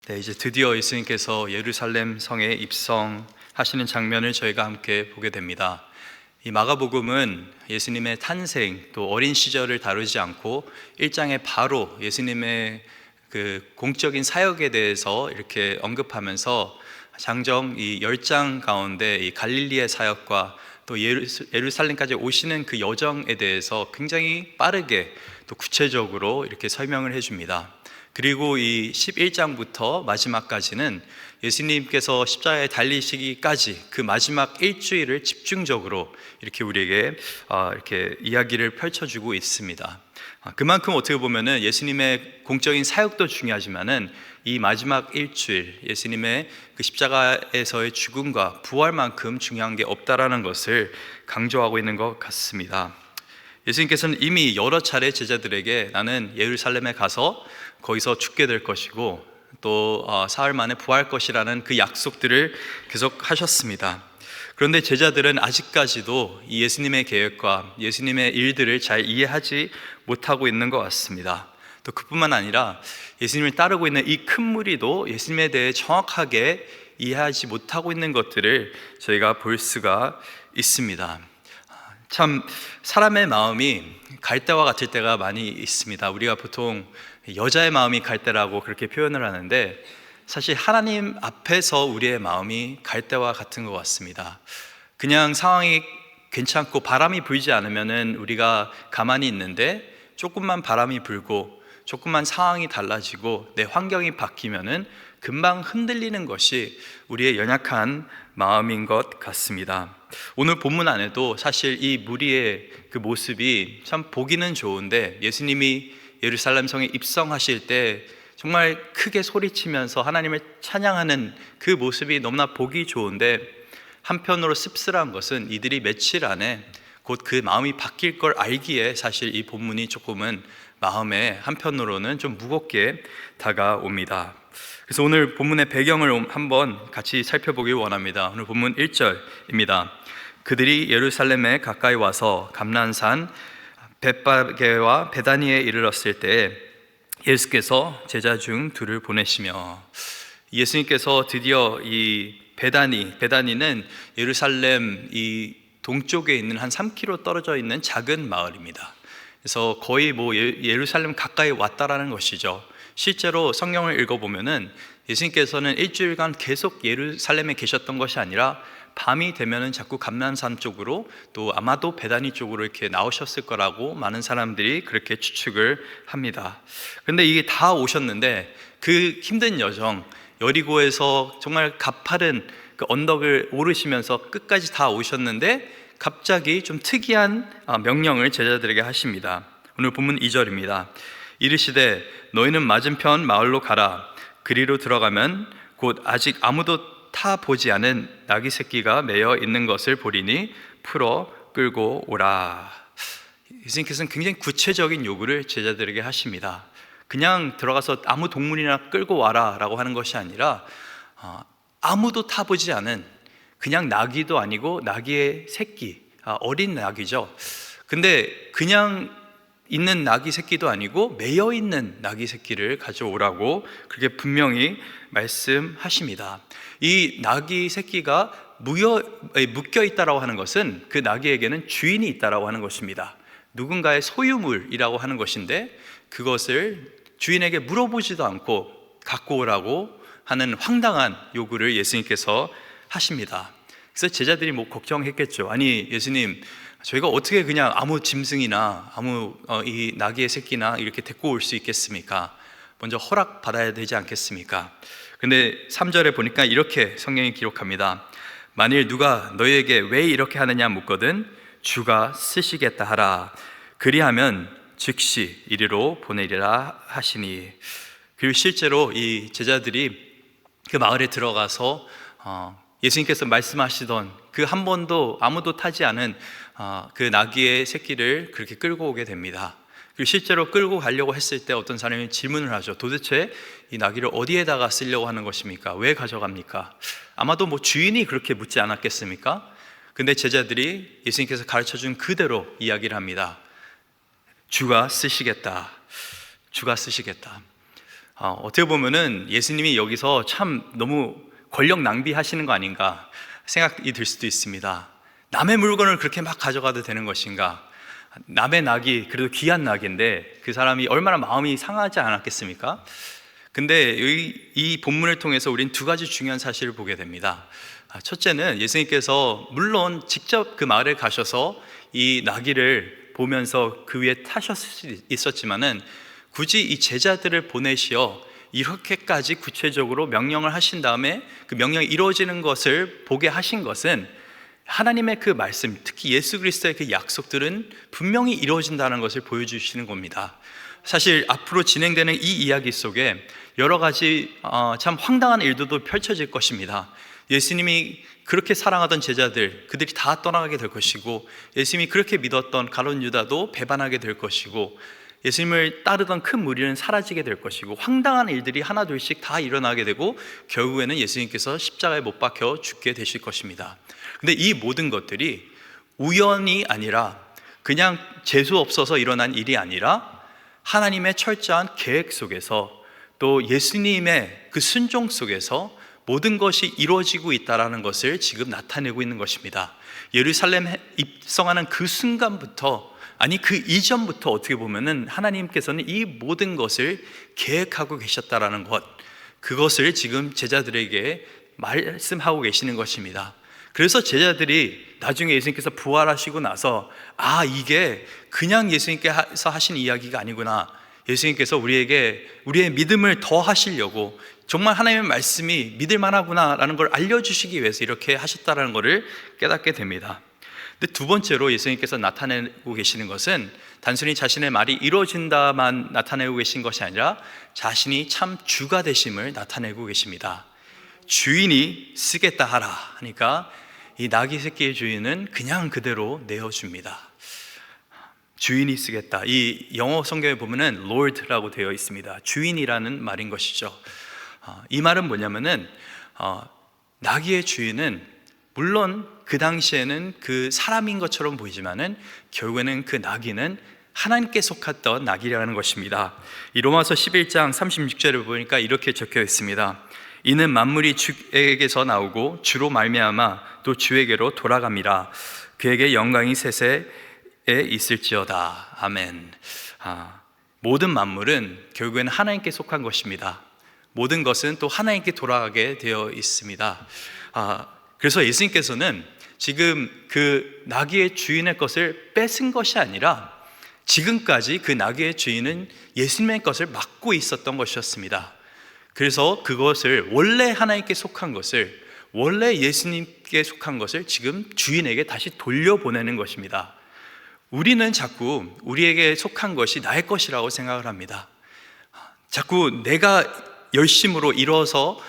네, 이제 드디어 예수님께서 예루살렘 성에 입성하시는 장면을 저희가 함께 보게 됩니다. 이 마가복음은 예수님의 탄생 또 어린 시절을 다루지 않고 1장에 바로 예수님의 그 공적인 사역에 대해서 이렇게 언급하면서 장정 이 10장 가운데 이 갈릴리의 사역과 또 예루살렘까지 오시는 그 여정에 대해서 굉장히 빠르게 또 구체적으로 이렇게 설명을 해줍니다. 그리고 이 11장부터 마지막까지는 예수님께서 십자가에 달리시기까지 그 마지막 일주일을 집중적으로 이렇게 우리에게 이렇게 이야기를 펼쳐주고 있습니다. 그만큼 어떻게 보면은 예수님의 공적인 사역도 중요하지만은 이 마지막 일주일 예수님의 그 십자가에서의 죽음과 부활만큼 중요한 게 없다라는 것을 강조하고 있는 것 같습니다. 예수님께서는 이미 여러 차례 제자들에게 나는 예루살렘에 가서 거기서 죽게 될 것이고 또 사흘 만에 부활할 것이라는 그 약속들을 계속 하셨습니다. 그런데 제자들은 아직까지도 이 예수님의 계획과 예수님의 일들을 잘 이해하지 못하고 있는 것 같습니다. 또 그뿐만 아니라 예수님을 따르고 있는 이 큰 무리도 예수님에 대해 정확하게 이해하지 못하고 있는 것들을 저희가 볼 수가 있습니다. 참 사람의 마음이 갈대와 같을 때가 많이 있습니다. 우리가 보통 여자의 마음이 갈대라고 그렇게 표현을 하는데 사실 하나님 앞에서 우리의 마음이 갈대와 같은 것 같습니다. 그냥 상황이 괜찮고 바람이 불지 않으면은 우리가 가만히 있는데 조금만 바람이 불고 조금만 상황이 달라지고 내 환경이 바뀌면은 금방 흔들리는 것이 우리의 연약한 마음인 것 같습니다. 오늘 본문 안에도 사실 이 무리의 그 모습이 참 보기는 좋은데 예수님이 예루살렘 성에 입성하실 때 정말 크게 소리치면서 하나님을 찬양하는 그 모습이 너무나 보기 좋은데 한편으로 씁쓸한 것은 이들이 며칠 안에 곧 그 마음이 바뀔 걸 알기에 사실 이 본문이 조금은 마음에 한편으로는 좀 무겁게 다가옵니다. 그래서 오늘 본문의 배경을 한번 같이 살펴보기 원합니다. 오늘 본문 1절입니다. 그들이 예루살렘에 가까이 와서 감난산 벳바게와 베다니에 이르렀을 때 예수께서 제자 중 둘을 보내시며, 예수님께서 드디어 이 베다니는 예루살렘 이 동쪽에 있는 한 3km 떨어져 있는 작은 마을입니다. 그래서 거의 예루살렘 가까이 왔다라는 것이죠. 실제로 성경을 읽어보면은 예수님께서는 일주일간 계속 예루살렘에 계셨던 것이 아니라 밤이 되면은 자꾸 감난산 쪽으로 또 아마도 베다니 쪽으로 이렇게 나오셨을 거라고 많은 사람들이 그렇게 추측을 합니다. 그런데 이게 다 오셨는데 그 힘든 여정, 여리고에서 정말 가파른 그 언덕을 오르시면서 끝까지 다 오셨는데 갑자기 좀 특이한 명령을 제자들에게 하십니다. 오늘 본문 2절입니다. 이르시되 너희는 맞은편 마을로 가라. 그리로 들어가면 곧 아직 아무도 타 보지 않은 나귀 새끼가 매여 있는 것을 보리니 풀어 끌고 오라. 예수님께서는 굉장히 구체적인 요구를 제자들에게 하십니다. 그냥 들어가서 아무 동물이나 끌고 와라 라고 하는 것이 아니라 아무도 타보지 않은 그냥 나귀도 아니고 나귀의 새끼, 어린 나귀죠. 근데 그냥 있는 나귀 새끼도 아니고 매여 있는 나귀 새끼를 가져오라고 그렇게 분명히 말씀하십니다. 이 나귀 새끼가 묶여 있다라고 하는 것은 그 나귀에게는 주인이 있다라고 하는 것입니다. 누군가의 소유물이라고 하는 것인데 그것을 주인에게 물어보지도 않고 갖고 오라고 하는 황당한 요구를 예수님께서 하십니다. 그래서 제자들이 걱정했겠죠. 아니 예수님, 저희가 어떻게 그냥 아무 짐승이나 아무 이 나귀의 새끼나 이렇게 데리고 올 수 있겠습니까? 먼저 허락 받아야 되지 않겠습니까? 근데 3절에 보니까 이렇게 성경이 기록합니다. 만일 누가 너희에게 왜 이렇게 하느냐 묻거든 주가 쓰시겠다 하라. 그리하면 즉시 이리로 보내리라 하시니. 그리고 실제로 이 제자들이 그 마을에 들어가서 예수님께서 말씀하시던 그 한 번도 아무도 타지 않은 그 나귀의 새끼를 그렇게 끌고 오게 됩니다. 그리고 실제로 끌고 가려고 했을 때 어떤 사람이 질문을 하죠. 도대체 이 나귀를 어디에다가 쓰려고 하는 것입니까? 왜 가져갑니까? 아마도 주인이 그렇게 묻지 않았겠습니까? 근데 제자들이 예수님께서 가르쳐준 그대로 이야기를 합니다. 주가 쓰시겠다. 주가 쓰시겠다. 어떻게 보면은 예수님이 여기서 참 너무 권력 낭비하시는 거 아닌가 생각이 들 수도 있습니다. 남의 물건을 그렇게 막 가져가도 되는 것인가? 남의 낙이 그래도 귀한 낙인데 그 사람이 얼마나 마음이 상하지 않았겠습니까? 근데 이 본문을 통해서 우리는 두 가지 중요한 사실을 보게 됩니다. 첫째는 예수님께서 물론 직접 그 마을에 가셔서 이 나귀를 보면서 그 위에 타셨을 수 있었지만은 굳이 이 제자들을 보내시어 이렇게까지 구체적으로 명령을 하신 다음에 그 명령이 이루어지는 것을 보게 하신 것은 하나님의 그 말씀, 특히 예수 그리스도의 그 약속들은 분명히 이루어진다는 것을 보여주시는 겁니다. 사실 앞으로 진행되는 이 이야기 속에 여러 가지 참 황당한 일들도 펼쳐질 것입니다. 예수님이 그렇게 사랑하던 제자들, 그들이 다 떠나가게 될 것이고, 예수님이 그렇게 믿었던 가룟 유다도 배반하게 될 것이고, 예수님을 따르던 큰 무리는 사라지게 될 것이고, 황당한 일들이 하나둘씩 다 일어나게 되고 결국에는 예수님께서 십자가에 못 박혀 죽게 되실 것입니다. 근데 이 모든 것들이 우연이 아니라 그냥 재수 없어서 일어난 일이 아니라 하나님의 철저한 계획 속에서 또 예수님의 그 순종 속에서 모든 것이 이루어지고 있다는 것을 지금 나타내고 있는 것입니다. 예루살렘에 입성하는 그 순간부터, 아니 그 이전부터 어떻게 보면은 하나님께서는 이 모든 것을 계획하고 계셨다라는 것, 그것을 지금 제자들에게 말씀하고 계시는 것입니다. 그래서 제자들이 나중에 예수님께서 부활하시고 나서 이게 그냥 예수님께서 하신 이야기가 아니구나, 예수님께서 우리에게 우리의 믿음을 더 하시려고 정말 하나님의 말씀이 믿을 만하구나라는 걸 알려주시기 위해서 이렇게 하셨다는 것을 깨닫게 됩니다. 근데 두 번째로 예수님께서 나타내고 계시는 것은 단순히 자신의 말이 이루어진다만 나타내고 계신 것이 아니라 자신이 참 주가 되심을 나타내고 계십니다. 주인이 쓰겠다 하라 하니까 이 나귀 새끼의 주인은 그냥 그대로 내어줍니다. 주인이 쓰겠다. 이 영어 성경에 보면은 Lord라고 되어 있습니다. 주인이라는 말인 것이죠. 이 말은 뭐냐면은 나귀의 주인은 물론 그 당시에는 그 사람인 것처럼 보이지만은 결국에는 그 나귀는 하나님께 속했던 나귀라는 것입니다. 이 로마서 11장 36절을 보니까 이렇게 적혀 있습니다. 이는 만물이 주에게서 나오고 주로 말미암아 또 주에게로 돌아갑니다. 그에게 영광이 세세에 있을지어다. 아멘. 모든 만물은 결국에는 하나님께 속한 것입니다. 모든 것은 또 하나님께 돌아가게 되어 있습니다. 그래서 예수님께서는 지금 그 나귀의 주인의 것을 뺏은 것이 아니라 지금까지 그 나귀의 주인은 예수님의 것을 맡고 있었던 것이었습니다. 그래서 그것을 원래 하나님께 속한 것을, 원래 예수님께 속한 것을 지금 주인에게 다시 돌려보내는 것입니다. 우리는 자꾸 우리에게 속한 것이 나의 것이라고 생각을 합니다. 자꾸 내가 열심으로 이뤄서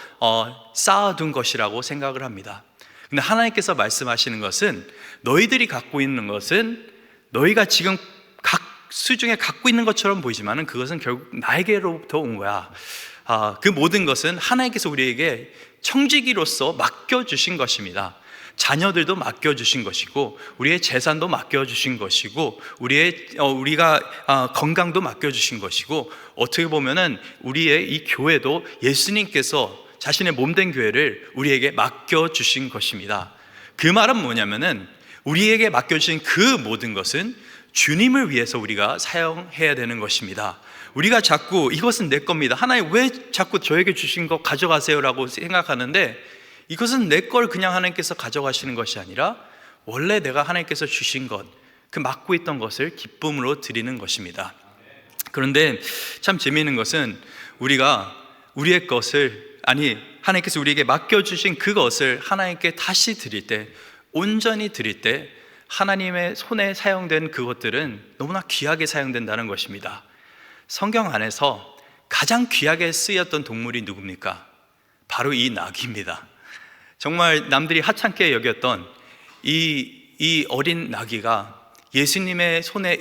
쌓아둔 것이라고 생각을 합니다. 근데 하나님께서 말씀하시는 것은 너희들이 갖고 있는 것은 너희가 지금 각 수중에 갖고 있는 것처럼 보이지만 그것은 결국 나에게로부터 온 거야. 그 모든 것은 하나님께서 우리에게 청지기로서 맡겨주신 것입니다. 자녀들도 맡겨주신 것이고 우리의 재산도 맡겨주신 것이고 우리가 건강도 맡겨주신 것이고 어떻게 보면은 우리의 이 교회도 예수님께서 자신의 몸된 교회를 우리에게 맡겨주신 것입니다. 그 말은 뭐냐면은 우리에게 맡겨주신 그 모든 것은 주님을 위해서 우리가 사용해야 되는 것입니다. 우리가 자꾸 이것은 내 겁니다, 하나님 왜 자꾸 저에게 주신 거 가져가세요 라고 생각하는데, 이것은 내 걸 그냥 하나님께서 가져가시는 것이 아니라 원래 내가 하나님께서 주신 것, 그 맡고 있던 것을 기쁨으로 드리는 것입니다. 그런데 참 재미있는 것은 우리가 우리의 것을, 하나님께서 우리에게 맡겨주신 그것을 하나님께 다시 드릴 때, 온전히 드릴 때 하나님의 손에 사용된 그것들은 너무나 귀하게 사용된다는 것입니다. 성경 안에서 가장 귀하게 쓰였던 동물이 누굽니까? 바로 이 나귀입니다. 정말 남들이 하찮게 여겼던 이 어린 나귀가 예수님의 손에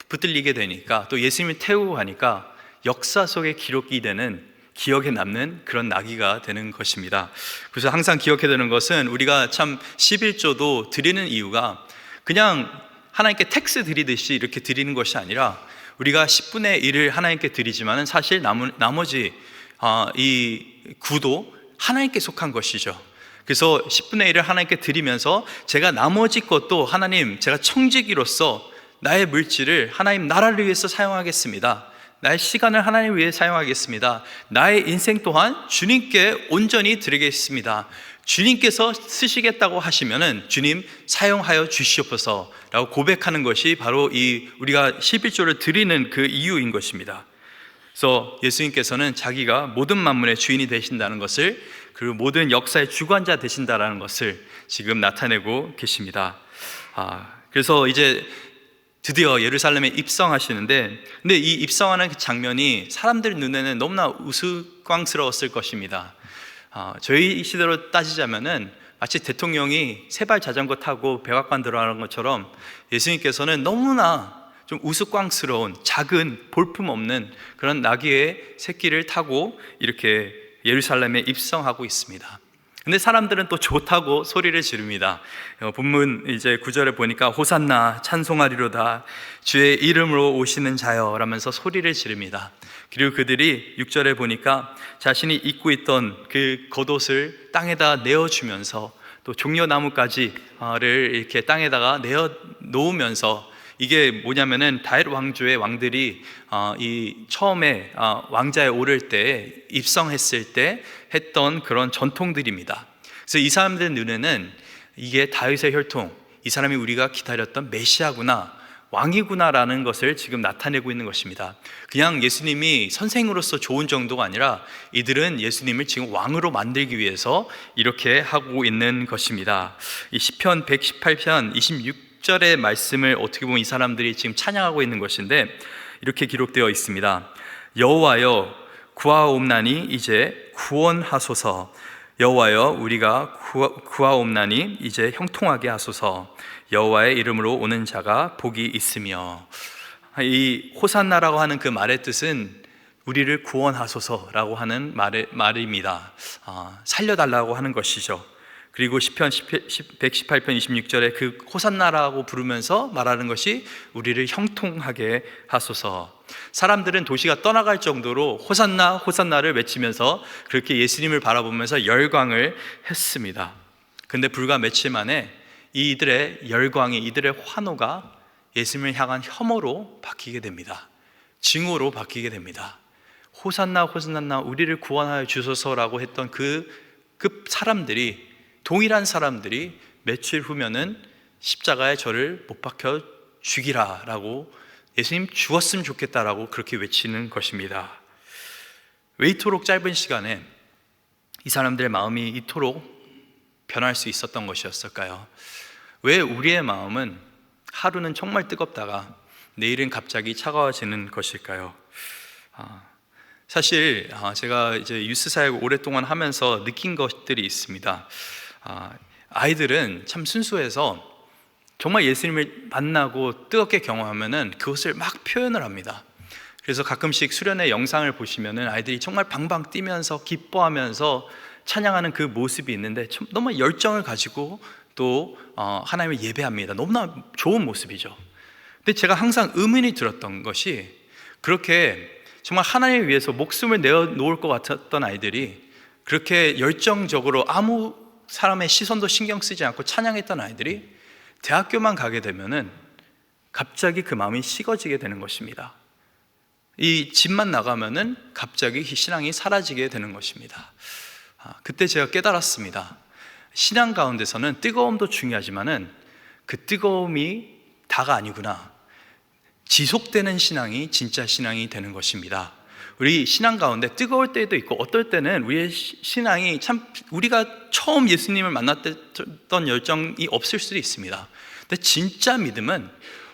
붙들리게 되니까, 또 예수님을 태우고 가니까 역사 속에 기록이 되는, 기억에 남는 그런 나귀가 되는 것입니다. 그래서 항상 기억해야 되는 것은 우리가 참 11조도 드리는 이유가 그냥 하나님께 텍스 드리듯이 이렇게 드리는 것이 아니라 우리가 10분의 1을 하나님께 드리지만 사실 나머지 이 구도 하나님께 속한 것이죠. 그래서 10분의 1을 하나님께 드리면서 제가 나머지 것도 하나님, 제가 청지기로서 나의 물질을 하나님 나라를 위해서 사용하겠습니다. 나의 시간을 하나님 위해 사용하겠습니다. 나의 인생 또한 주님께 온전히 드리겠습니다. 주님께서 쓰시겠다고 하시면은 주님 사용하여 주시옵소서 라고 고백하는 것이 바로 이 우리가 11조를 드리는 그 이유인 것입니다. 그래서 예수님께서는 자기가 모든 만물의 주인이 되신다는 것을, 그리고 모든 역사의 주관자 되신다는 것을 지금 나타내고 계십니다. 그래서 이제 드디어 예루살렘에 입성하시는데, 근데 이 입성하는 그 장면이 사람들 눈에는 너무나 우스꽝스러웠을 것입니다. 저희 시대로 따지자면은 마치 대통령이 세발 자전거 타고 백악관 들어가는 것처럼 예수님께서는 너무나 좀 우스꽝스러운 작은 볼품없는 그런 나귀의 새끼를 타고 이렇게 예루살렘에 입성하고 있습니다. 근데 사람들은 또 좋다고 소리를 지릅니다. 본문 이제 9절에 보니까 호산나 찬송하리로다 주의 이름으로 오시는 자여 라면서 소리를 지릅니다. 그리고 그들이 6절에 보니까 자신이 입고 있던 그 겉옷을 땅에다 내어주면서 또 종려나무까지를 이렇게 땅에다가 내어 놓으면서, 이게 뭐냐면은 다윗 왕조의 왕들이 이 처음에 왕자에 오를 때, 입성했을 때 했던 그런 전통들입니다. 그래서 이 사람들 눈에는 이게 다윗의 혈통, 이 사람이 우리가 기다렸던 메시아구나, 왕이구나라는 것을 지금 나타내고 있는 것입니다. 그냥 예수님이 선생으로서 좋은 정도가 아니라 이들은 예수님을 지금 왕으로 만들기 위해서 이렇게 하고 있는 것입니다. 이 시편 118편 26절의 말씀을 어떻게 보면 이 사람들이 지금 찬양하고 있는 것인데, 이렇게 기록되어 있습니다. 여호와여 구하옵나니 이제 구원하소서. 여호와여 우리가 구하옵나니 이제 형통하게 하소서. 여호와의 이름으로 오는 자가 복이 있으며. 이 호산나라고 하는 그 말의 뜻은 우리를 구원하소서라고 하는 말입니다. 살려달라고 하는 것이죠. 그리고 시편 118편 26절에 그 호산나라고 부르면서 말하는 것이 우리를 형통하게 하소서. 사람들은 도시가 떠나갈 정도로 호산나 호산나를 외치면서 그렇게 예수님을 바라보면서 열광을 했습니다. 근데 불과 며칠 만에 이들의 열광이, 이들의 환호가 예수님을 향한 혐오로 바뀌게 됩니다. 증오로 바뀌게 됩니다. 호산나 호산나 우리를 구원하여 주소서라고 했던 그 사람들이, 동일한 사람들이 며칠 후면은 십자가에 저를 못 박혀 죽이라 라고, 예수님 죽었으면 좋겠다라고 그렇게 외치는 것입니다. 왜 이토록 짧은 시간에 이 사람들의 마음이 이토록 변할 수 있었던 것이었을까요? 왜 우리의 마음은 하루는 정말 뜨겁다가 내일은 갑자기 차가워지는 것일까요? 사실 제가 이제 유스 사역 오랫동안 하면서 느낀 것들이 있습니다. 아이들은 참 순수해서 정말 예수님을 만나고 뜨겁게 경험하면은 그것을 막 표현을 합니다. 그래서 가끔씩 수련회 영상을 보시면은 아이들이 정말 방방 뛰면서 기뻐하면서 찬양하는 그 모습이 있는데 너무 열정을 가지고 또 하나님을 예배합니다. 너무나 좋은 모습이죠. 근데 제가 항상 의문이 들었던 것이, 그렇게 정말 하나님을 위해서 목숨을 내어놓을 것 같았던 아이들이, 그렇게 열정적으로 아무 사람의 시선도 신경 쓰지 않고 찬양했던 아이들이 대학교만 가게 되면은 갑자기 그 마음이 식어지게 되는 것입니다. 이 집만 나가면은 갑자기 신앙이 사라지게 되는 것입니다. 그때 제가 깨달았습니다. 신앙 가운데서는 뜨거움도 중요하지만은 그 뜨거움이 다가 아니구나. 지속되는 신앙이 진짜 신앙이 되는 것입니다. 우리 신앙 가운데 뜨거울 때도 있고, 어떨 때는 우리의 신앙이 참 우리가 처음 예수님을 만났던 열정이 없을 수도 있습니다. 근데 진짜 믿음은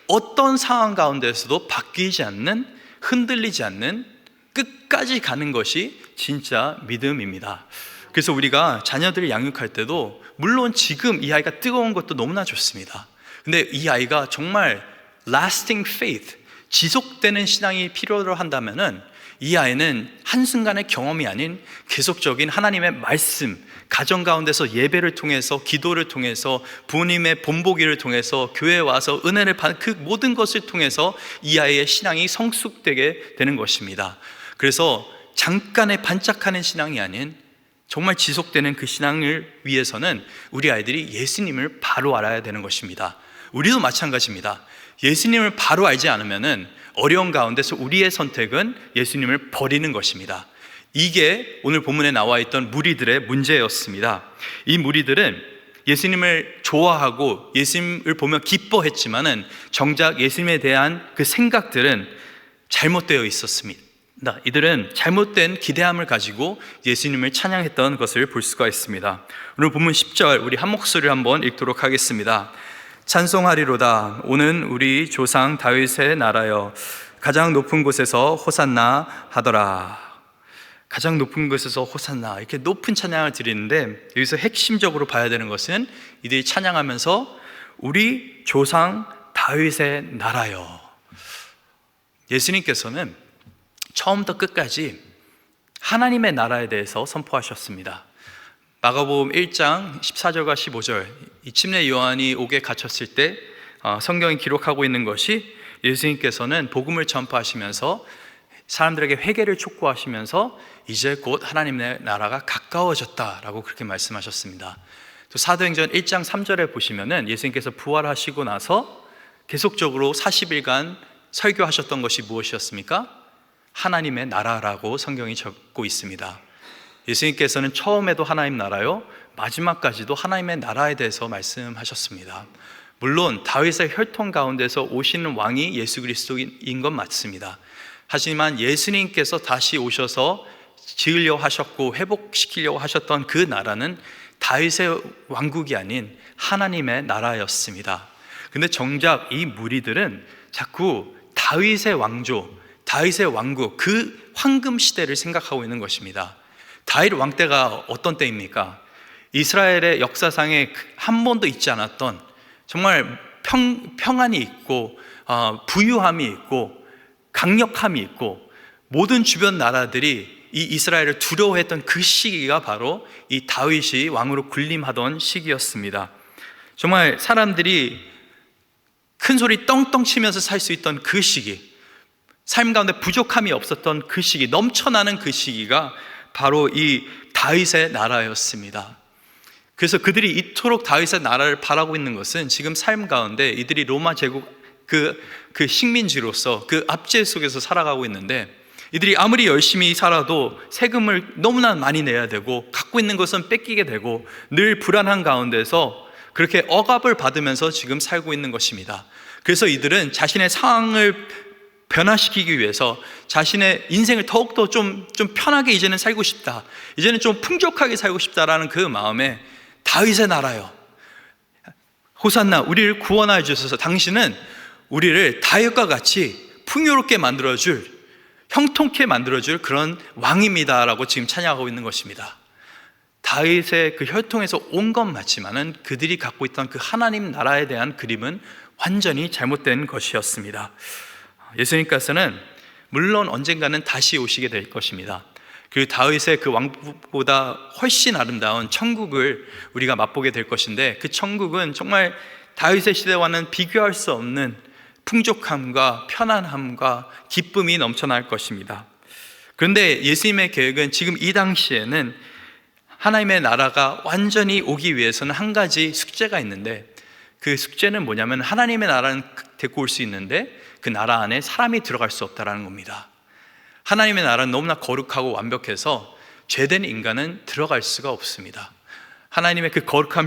어떤 상황 가운데서도 바뀌지 않는, 흔들리지 않는, 끝까지 가는 것이 진짜 믿음입니다. 그래서 우리가 자녀들을 양육할 때도 물론 지금 이 아이가 뜨거운 것도 너무나 좋습니다. 근데 이 아이가 정말 lasting faith, 지속되는 신앙이 필요로 한다면은 이 아이는 한순간의 경험이 아닌 계속적인 하나님의 말씀, 가정 가운데서 예배를 통해서, 기도를 통해서, 부모님의 본보기를 통해서, 교회에 와서 은혜를 받는 그 모든 것을 통해서 이 아이의 신앙이 성숙되게 되는 것입니다. 그래서 잠깐의 반짝하는 신앙이 아닌 정말 지속되는 그 신앙을 위해서는 우리 아이들이 예수님을 바로 알아야 되는 것입니다. 우리도 마찬가지입니다. 예수님을 바로 알지 않으면 어려운 가운데서 우리의 선택은 예수님을 버리는 것입니다. 이게 오늘 본문에 나와 있던 무리들의 문제였습니다. 이 무리들은 예수님을 좋아하고 예수님을 보며 기뻐했지만은 정작 예수님에 대한 그 생각들은 잘못되어 있었습니다. 이들은 잘못된 기대함을 가지고 예수님을 찬양했던 것을 볼 수가 있습니다. 오늘 본문 10절 우리 한 목소리를 한번 읽도록 하겠습니다. 찬송하리로다. 오는 우리 조상 다윗의 나라여, 가장 높은 곳에서 호산나 하더라. 가장 높은 곳에서 호산나, 이렇게 높은 찬양을 드리는데, 여기서 핵심적으로 봐야 되는 것은 이들이 찬양하면서 우리 조상 다윗의 나라여. 예수님께서는 처음부터 끝까지 하나님의 나라에 대해서 선포하셨습니다. 마가복음 1장 14절과 15절, 이 침례 요한이 옥에 갇혔을 때 성경이 기록하고 있는 것이, 예수님께서는 복음을 전파하시면서 사람들에게 회개를 촉구하시면서 이제 곧 하나님의 나라가 가까워졌다라고 그렇게 말씀하셨습니다. 또 사도행전 1장 3절에 보시면은 예수님께서 부활하시고 나서 계속적으로 40일간 설교하셨던 것이 무엇이었습니까? 하나님의 나라라고 성경이 적고 있습니다. 예수님께서는 처음에도 하나님 나라요, 마지막까지도 하나님의 나라에 대해서 말씀하셨습니다. 물론 다윗의 혈통 가운데서 오시는 왕이 예수 그리스도인 건 맞습니다. 하지만 예수님께서 다시 오셔서 지으려 하셨고 회복시키려고 하셨던 그 나라는 다윗의 왕국이 아닌 하나님의 나라였습니다. 근데 정작 이 무리들은 자꾸 다윗의 왕조, 다윗의 왕국, 그 황금 시대를 생각하고 있는 것입니다. 다윗 왕 때가 어떤 때입니까? 이스라엘의 역사상에 한 번도 있지 않았던 정말 평안이 있고 부유함이 있고 강력함이 있고 모든 주변 나라들이 이 이스라엘을 두려워했던 그 시기가 바로 이 다윗이 왕으로 군림하던 시기였습니다. 정말 사람들이 큰 소리 떵떵 치면서 살 수 있던 그 시기, 삶 가운데 부족함이 없었던 그 시기, 넘쳐나는 그 시기가 바로 이 다윗의 나라였습니다. 그래서 그들이 이토록 다윗의 나라를 바라고 있는 것은 지금 삶 가운데 이들이 로마 제국 그 식민지로서 그 압제 속에서 살아가고 있는데, 이들이 아무리 열심히 살아도 세금을 너무나 많이 내야 되고 갖고 있는 것은 뺏기게 되고 늘 불안한 가운데서 그렇게 억압을 받으면서 지금 살고 있는 것입니다. 그래서 이들은 자신의 상황을 변화시키기 위해서 자신의 인생을 더욱더 좀 편하게 이제는 살고 싶다, 이제는 좀 풍족하게 살고 싶다라는 그 마음에 다윗의 나라여, 호산나, 우리를 구원하여 주셔서 당신은 우리를 다윗과 같이 풍요롭게 만들어줄, 형통케 만들어줄 그런 왕입니다 라고 지금 찬양하고 있는 것입니다. 다윗의 그 혈통에서 온 건 맞지만은 그들이 갖고 있던 그 하나님 나라에 대한 그림은 완전히 잘못된 것이었습니다. 예수님께서는 물론 언젠가는 다시 오시게 될 것입니다. 그 다윗의 그 왕국보다 훨씬 아름다운 천국을 우리가 맛보게 될 것인데, 그 천국은 정말 다윗의 시대와는 비교할 수 없는 풍족함과 편안함과 기쁨이 넘쳐날 것입니다. 그런데 예수님의 계획은 지금 이 당시에는 하나님의 나라가 완전히 오기 위해서는 한 가지 숙제가 있는데, 그 숙제는 뭐냐면 하나님의 나라는 데리고 올 수 있는데 그 나라 안에 사람이 들어갈 수 없다는 겁니다. 하나님의 나라는 너무나 거룩하고 완벽해서 죄된 인간은 들어갈 수가 없습니다. 하나님의 그 거룩함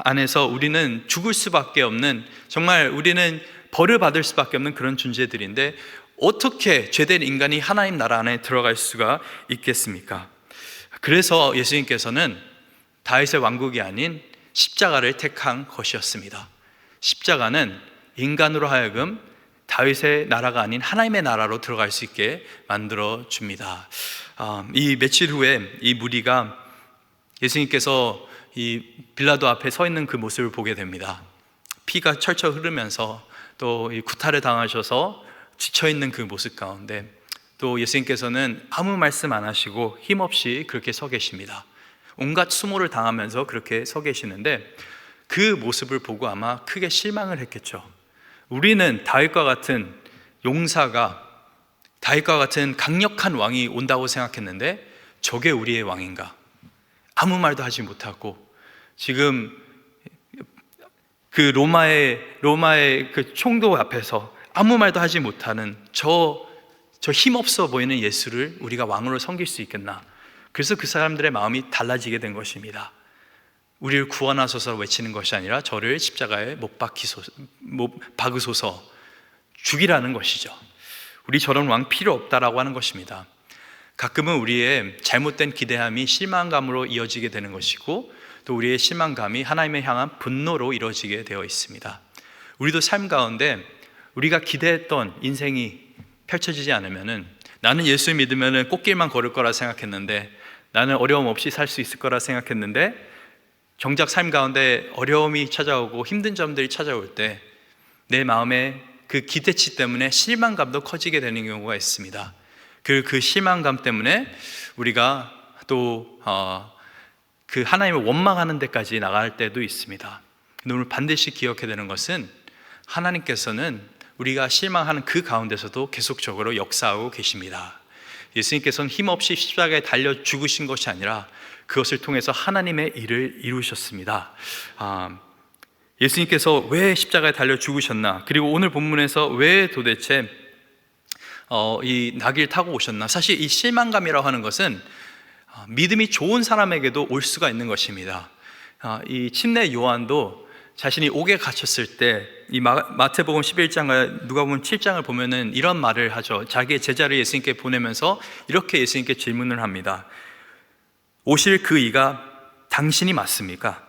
안에서 우리는 죽을 수밖에 없는, 정말 우리는 벌을 받을 수밖에 없는 그런 존재들인데 어떻게 죄된 인간이 하나님 나라 안에 들어갈 수가 있겠습니까? 그래서 예수님께서는 다윗의 왕국이 아닌 십자가를 택한 것이었습니다. 십자가는 인간으로 하여금 다윗의 나라가 아닌 하나님의 나라로 들어갈 수 있게 만들어 줍니다. 이 며칠 후에 이 무리가 예수님께서 이 빌라도 앞에 서 있는 그 모습을 보게 됩니다. 피가 철철 흐르면서 또 이 구타를 당하셔서 지쳐 있는 그 모습 가운데 또 예수님께서는 아무 말씀 안 하시고 힘없이 그렇게 서 계십니다. 온갖 수모를 당하면서 그렇게 서 계시는데, 그 모습을 보고 아마 크게 실망을 했겠죠. 우리는 다윗과 같은 용사가 다윗과 같은 강력한 왕이 온다고 생각했는데 저게 우리의 왕인가? 아무 말도 하지 못하고 지금 그 로마의 그 총독 앞에서 아무 말도 하지 못하는 저 힘없어 보이는 예수를 우리가 왕으로 섬길 수 있겠나? 그래서 그 사람들의 마음이 달라지게 된 것입니다. 우리를 구원하소서 외치는 것이 아니라 저를 십자가에 못 박으소서, 죽이라는 것이죠. 우리 저런 왕 필요 없다라고 하는 것입니다. 가끔은 우리의 잘못된 기대함이 실망감으로 이어지게 되는 것이고, 또 우리의 실망감이 하나님을 향한 분노로 이루어지게 되어 있습니다. 우리도 삶 가운데 우리가 기대했던 인생이 펼쳐지지 않으면은, 나는 예수 믿으면은 꽃길만 걸을 거라 생각했는데, 나는 어려움 없이 살 수 있을 거라 생각했는데, 정작 삶 가운데 어려움이 찾아오고 힘든 점들이 찾아올 때 내 마음에 그 기대치 때문에 실망감도 커지게 되는 경우가 있습니다. 그 실망감 때문에 우리가 또 그 하나님을 원망하는 데까지 나갈 때도 있습니다. 오늘 반드시 기억해야 되는 것은, 하나님께서는 우리가 실망하는 그 가운데서도 계속적으로 역사하고 계십니다. 예수님께서는 힘없이 십자가에 달려 죽으신 것이 아니라 그것을 통해서 하나님의 일을 이루셨습니다. 예수님께서 왜 십자가에 달려 죽으셨나, 그리고 오늘 본문에서 왜 도대체 이 나귀를 타고 오셨나. 사실 이 실망감이라고 하는 것은 믿음이 좋은 사람에게도 올 수가 있는 것입니다. 이 침례 요한도 자신이 옥에 갇혔을 때, 이 마태복음 11장과 누가복음 7장을 보면은 이런 말을 하죠. 자기의 제자를 예수님께 보내면서 이렇게 예수님께 질문을 합니다. 오실 그 이가 당신이 맞습니까?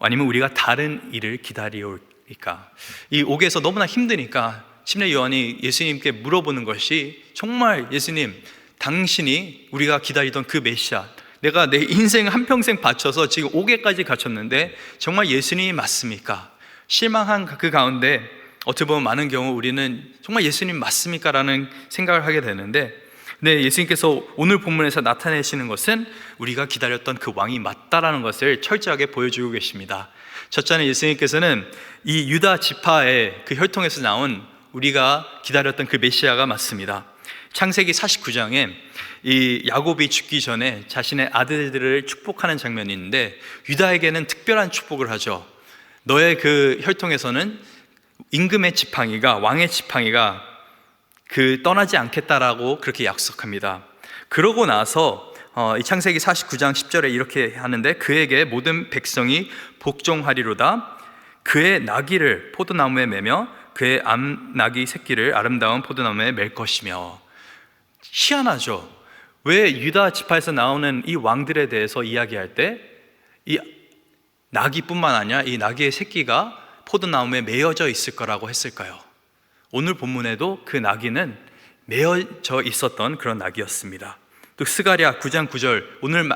아니면 우리가 다른 일을 기다리올까? 이 옥에서 너무나 힘드니까 침례 요한이 예수님께 물어보는 것이, 정말 예수님, 당신이 우리가 기다리던 그 메시아, 내가 내 인생 한평생 바쳐서 지금 옥에까지 갇혔는데 정말 예수님이 맞습니까? 실망한 그 가운데 어떻게 보면 많은 경우 우리는 정말 예수님 맞습니까? 라는 생각을 하게 되는데, 네, 예수님께서 오늘 본문에서 나타내시는 것은 우리가 기다렸던 그 왕이 맞다라는 것을 철저하게 보여주고 계십니다. 첫째는 예수님께서는 이 유다 지파의 그 혈통에서 나온 우리가 기다렸던 그 메시아가 맞습니다. 창세기 49장에 이 야곱이 죽기 전에 자신의 아들들을 축복하는 장면이 있는데, 유다에게는 특별한 축복을 하죠. 너의 그 혈통에서는 임금의 지팡이가, 왕의 지팡이가 떠나지 않겠다라고 그렇게 약속합니다. 그러고 나서 이 창세기 49장 10절에 이렇게 하는데, 그에게 모든 백성이 복종하리로다. 그의 나귀를 포도나무에 매며 그의 암나귀 새끼를 아름다운 포도나무에 맬 것이며. 희한하죠. 왜 유다 지파에서 나오는 이 왕들에 대해서 이야기할 때 이 나귀뿐만 아니라 이 나귀의 새끼가 포도나무에 매어져 있을 거라고 했을까요? 오늘 본문에도 그 나귀는 매어져 있었던 그런 나귀였습니다. 또 스가랴 9장 9절, 오늘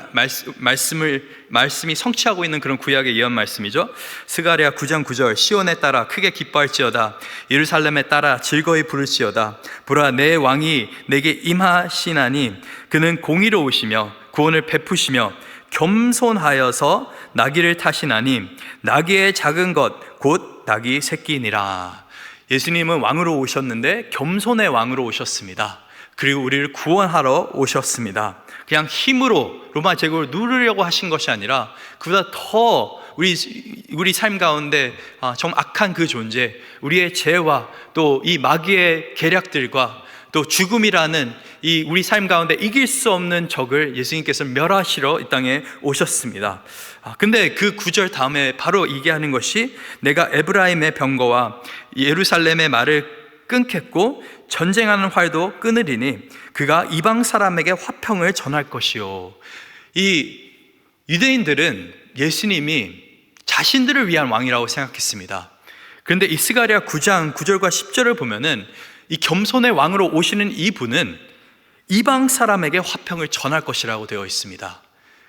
말씀이 성취하고 있는 그런 구약의 예언 말씀이죠. 스가랴 9장 9절, 시온에 따라 크게 기뻐할지어다, 예루살렘에 따라 즐거이 부를지어다. 보라, 내 왕이 내게 임하시나니 그는 공의로우시며 구원을 베푸시며 겸손하여서 나귀를 타시나니 나귀의 작은 것 곧 나귀 새끼니라. 예수님은 왕으로 오셨는데 겸손의 왕으로 오셨습니다. 그리고 우리를 구원하러 오셨습니다. 그냥 힘으로 로마 제국을 누르려고 하신 것이 아니라, 그보다 더 우리 삶 가운데 좀 악한 그 존재, 우리의 죄와 또 이 마귀의 계략들과 또 죽음이라는 이 우리 삶 가운데 이길 수 없는 적을 예수님께서 멸하시러 이 땅에 오셨습니다. 근데 그 9절 다음에 바로 얘기하는 것이, 내가 에브라임의 병거와 예루살렘의 말을 끊겠고 전쟁하는 활도 끊으리니 그가 이방 사람에게 화평을 전할 것이요. 이 유대인들은 예수님이 자신들을 위한 왕이라고 생각했습니다. 그런데 이 스가랴 9장 9절과 10절을 보면은 이 겸손의 왕으로 오시는 이분은 이방 사람에게 화평을 전할 것이라고 되어 있습니다.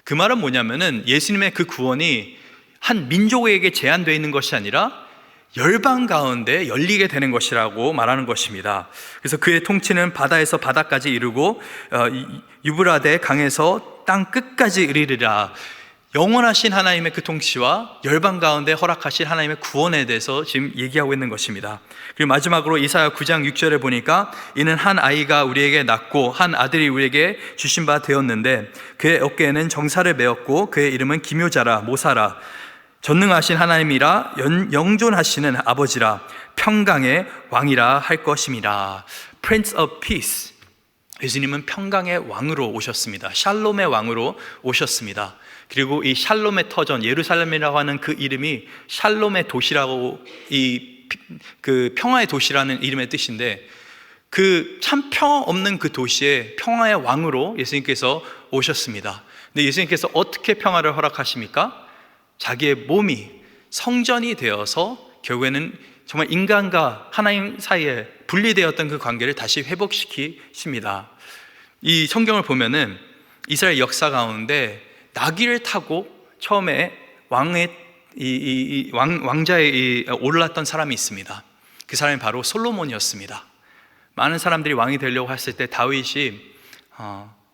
그 말은 뭐냐면은 예수님의 그 구원이 한 민족에게 제한되어 있는 것이 아니라 열방 가운데 열리게 되는 것이라고 말하는 것입니다. 그래서 그의 통치는 바다에서 바다까지 이르고 유브라데 강에서 땅 끝까지 이르리라. 영원하신 하나님의 그 통치와 열방 가운데 허락하신 하나님의 구원에 대해서 지금 얘기하고 있는 것입니다. 그리고 마지막으로 이사야 9장 6절에 보니까 이는 한 아이가 우리에게 낳고 한 아들이 우리에게 주신 바 되었는데 그의 어깨에는 정사를 메었고 그의 이름은 기묘자라 모사라 전능하신 하나님이라 영존하시는 아버지라 평강의 왕이라 할 것임이라. Prince of Peace, 예수님은 평강의 왕으로 오셨습니다. 샬롬의 왕으로 오셨습니다. 그리고 이 샬롬의 터전, 예루살렘이라고 하는 그 이름이 샬롬의 도시라고, 그 평화의 도시라는 이름의 뜻인데, 그 참 평화 없는 그 도시에 평화의 왕으로 예수님께서 오셨습니다. 근데 예수님께서 어떻게 평화를 허락하십니까? 자기의 몸이 성전이 되어서 결국에는 정말 인간과 하나님 사이에 분리되었던 그 관계를 다시 회복시키십니다. 이 성경을 보면은 이스라엘 역사 가운데 나귀를 타고 처음에 왕자에 올랐던 사람이 있습니다. 그 사람이 바로 솔로몬이었습니다. 많은 사람들이 왕이 되려고 했을 때 다윗이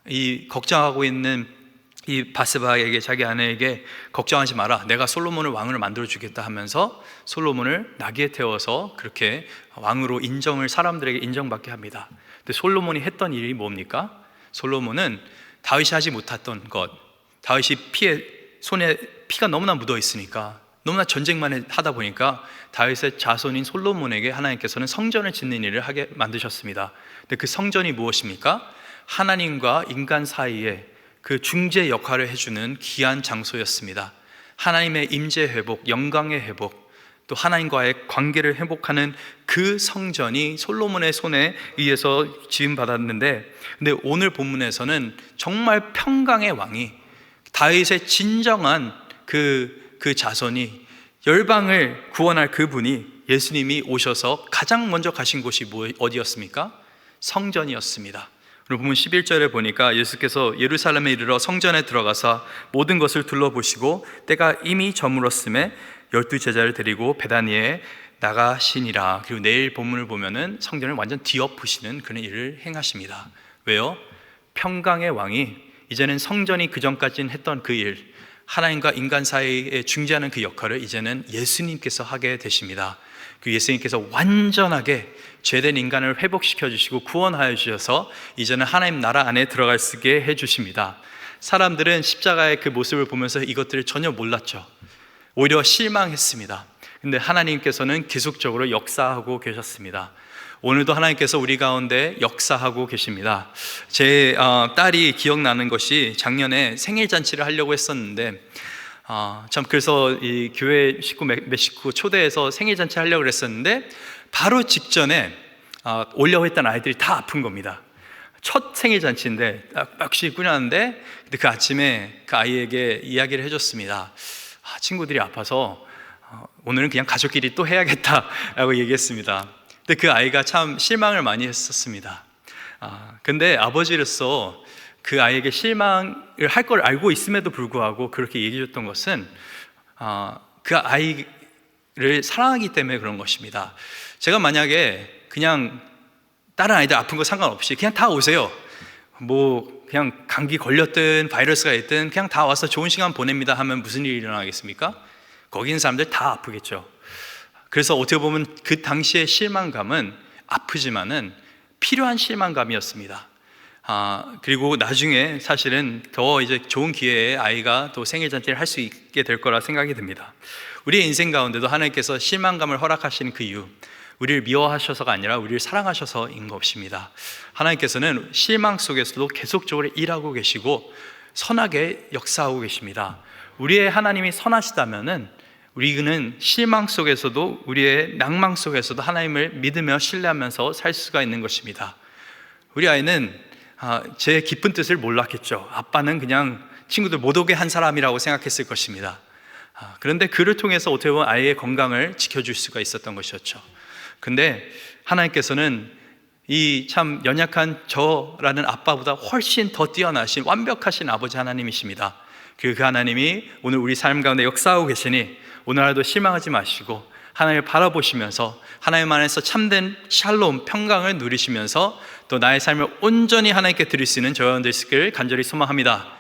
이 걱정하고 있는 이 바스바에게, 자기 아내에게 걱정하지 마라, 내가 솔로몬을 왕으로 만들어 주겠다 하면서 솔로몬을 나귀에 태워서 그렇게 왕으로 사람들에게 인정받게 합니다. 근데 솔로몬이 했던 일이 뭡니까? 솔로몬은 다윗이 하지 못했던 것, 다윗이 손에 피가 너무나 묻어 있으니까, 너무나 전쟁만 하다 보니까 다윗의 자손인 솔로몬에게 하나님께서는 성전을 짓는 일을 하게 만드셨습니다. 근데 그 성전이 무엇입니까? 하나님과 인간 사이에 그 중재 역할을 해주는 귀한 장소였습니다. 하나님의 임재 회복, 영광의 회복, 또 하나님과의 관계를 회복하는 그 성전이 솔로몬의 손에 의해서 지음받았는데, 근데 오늘 본문에서는 정말 평강의 왕이, 다윗의 진정한 그 자손이, 열방을 구원할 그분이, 예수님이 오셔서 가장 먼저 가신 곳이 어디였습니까? 성전이었습니다. 그리고 본문 11절에 보니까 예수께서 예루살렘에 이르러 성전에 들어가서 모든 것을 둘러보시고 때가 이미 저물었음에 12 제자를 데리고 베다니에 나가시니라. 그리고 내일 본문을 보면은 성전을 완전 뒤엎으시는 그런 일을 행하십니다. 왜요? 평강의 왕이 이제는 성전이 그전까지는 했던 그 일, 하나님과 인간 사이에 중재하는 그 역할을 이제는 예수님께서 하게 되십니다. 그 예수님께서 완전하게 죄된 인간을 회복시켜 주시고 구원하여 주셔서 이제는 하나님 나라 안에 들어갈 수 있게 해주십니다. 사람들은 십자가의 그 모습을 보면서 이것들을 전혀 몰랐죠. 오히려 실망했습니다. 근데 하나님께서는 계속적으로 역사하고 계셨습니다. 오늘도 하나님께서 우리 가운데 역사하고 계십니다. 제 딸이 기억나는 것이, 작년에 생일잔치를 하려고 했었는데 참 그래서 이 교회 몇 식구 초대해서 생일잔치 하려고 그랬었는데 바로 직전에 오려고 했던 아이들이 다 아픈 겁니다. 첫 생일잔치인데 빡시 꾸렸는데, 근데 그 아침에 그 아이에게 이야기를 해줬습니다. 친구들이 아파서 오늘은 그냥 가족끼리 또 해야겠다라고 얘기했습니다. 근데 그 아이가 참 실망을 많이 했었습니다. 근데 아버지로서 그 아이에게 실망을 할 걸 알고 있음에도 불구하고 그렇게 얘기해 줬던 것은 그 아이를 사랑하기 때문에 그런 것입니다. 제가 만약에 그냥 다른 아이들 아픈 거 상관없이 그냥 다 오세요, 뭐 그냥 감기 걸렸든 바이러스가 있든 그냥 다 와서 좋은 시간 보냅니다 하면 무슨 일이 일어나겠습니까? 거기 있는 사람들 다 아프겠죠. 그래서 어떻게 보면 그 당시의 실망감은 아프지만은 필요한 실망감이었습니다. 그리고 나중에 사실은 더 이제 좋은 기회에 아이가 또 생일잔치를 할 수 있게 될 거라 생각이 듭니다. 우리의 인생 가운데도 하나님께서 실망감을 허락하시는 그 이유, 우리를 미워하셔서가 아니라 우리를 사랑하셔서인 것입니다. 하나님께서는 실망 속에서도 계속적으로 일하고 계시고 선하게 역사하고 계십니다. 우리의 하나님이 선하시다면은 우리는 실망 속에서도, 우리의 낭망 속에서도 하나님을 믿으며 신뢰하면서 살 수가 있는 것입니다. 우리 아이는 제 깊은 뜻을 몰랐겠죠. 아빠는 그냥 친구들 못 오게 한 사람이라고 생각했을 것입니다. 그런데 그를 통해서 어떻게 보면 아이의 건강을 지켜줄 수가 있었던 것이었죠. 근데 하나님께서는 이 참 연약한 저라는 아빠보다 훨씬 더 뛰어나신 완벽하신 아버지 하나님이십니다. 그 하나님이 오늘 우리 삶 가운데 역사하고 계시니 오늘 하루도 실망하지 마시고 하나님을 바라보시면서 하나님 안에서 참된 샬롬, 평강을 누리시면서 또 나의 삶을 온전히 하나님께 드릴 수 있는 저와 여러분들 있기를 간절히 소망합니다.